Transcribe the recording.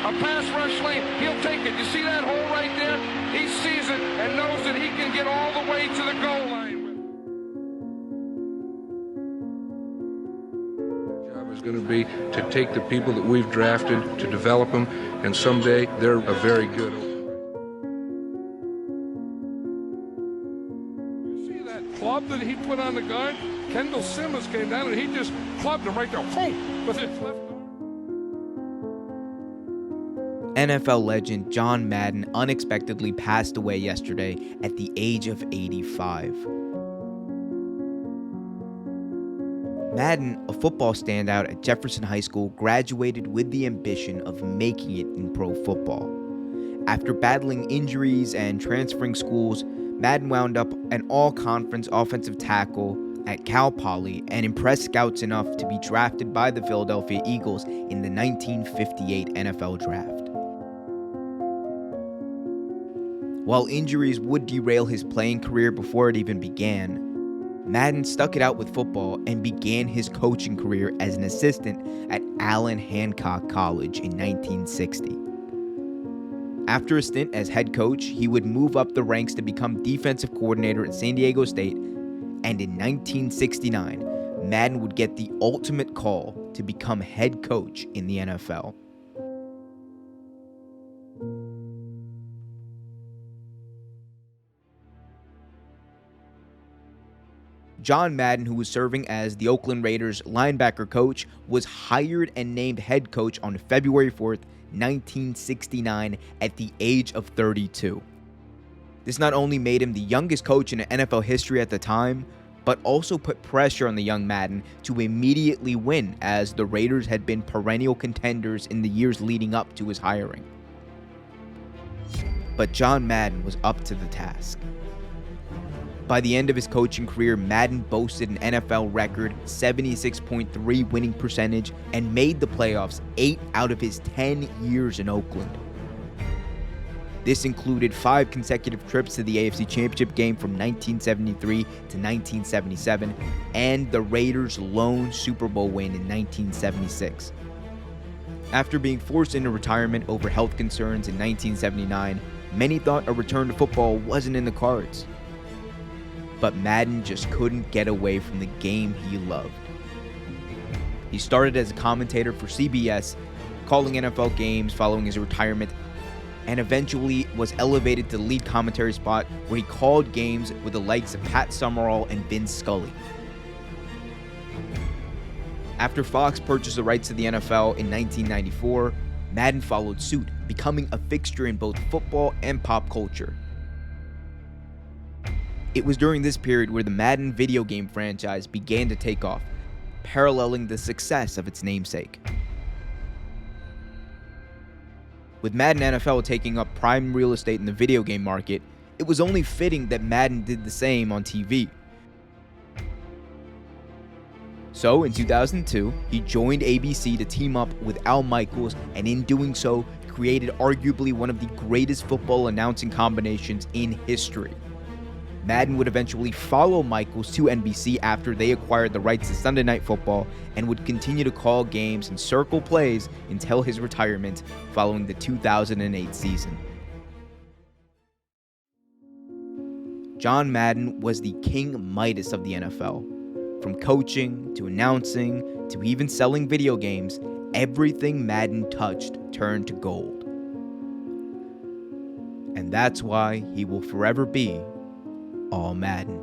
a pass rush lane, he'll take it. You see that hole right there? He sees it and knows that he can get all the way to the goal line. The job is going to be to take the people that we've drafted, to develop them, and someday they're a very good. You see that club that he put on the guard? Kendall Simmons came down and he just clubbed him right there, boom, with his left arm. NFL legend John Madden unexpectedly passed away yesterday at the age of 85. Madden, a football standout at Jefferson High School, graduated with the ambition of making it in pro football. After battling injuries and transferring schools, Madden wound up an all-conference offensive tackle at Cal Poly and impressed scouts enough to be drafted by the Philadelphia Eagles in the 1958 NFL Draft. While injuries would derail his playing career before it even began, Madden stuck it out with football and began his coaching career as an assistant at Allen Hancock College in 1960. After a stint as head coach, he would move up the ranks to become defensive coordinator at San Diego State, and in 1969, Madden would get the ultimate call to become head coach in the NFL. John Madden, who was serving as the Oakland Raiders linebacker coach, was hired and named head coach on February 4th, 1969 at the age of 32. This not only made him the youngest coach in NFL history at the time, but also put pressure on the young Madden to immediately win, as the Raiders had been perennial contenders in the years leading up to his hiring. But John Madden was up to the task. By the end of his coaching career, Madden boasted an NFL record 76.3 winning percentage and made the playoffs 8 out of his 10 years in Oakland. This included 5 consecutive trips to the AFC Championship game from 1973 to 1977 and the Raiders' lone Super Bowl win in 1976. After being forced into retirement over health concerns in 1979, many thought a return to football wasn't in the cards. But Madden just couldn't get away from the game he loved. He started as a commentator for CBS, calling NFL games following his retirement, and eventually was elevated to the lead commentary spot where he called games with the likes of Pat Summerall and Vin Scully. After Fox purchased the rights to the NFL in 1994, Madden followed suit, becoming a fixture in both football and pop culture. It was during this period where the Madden video game franchise began to take off, paralleling the success of its namesake. With Madden NFL taking up prime real estate in the video game market, it was only fitting that Madden did the same on TV. So in 2002, he joined ABC to team up with Al Michaels, and in doing so, created arguably one of the greatest football announcing combinations in history. Madden would eventually follow Michaels to NBC after they acquired the rights to Sunday Night Football and would continue to call games and circle plays until his retirement following the 2008 season. John Madden was the King Midas of the NFL. From coaching, to announcing, to even selling video games, everything Madden touched turned to gold. And that's why he will forever be All Madden.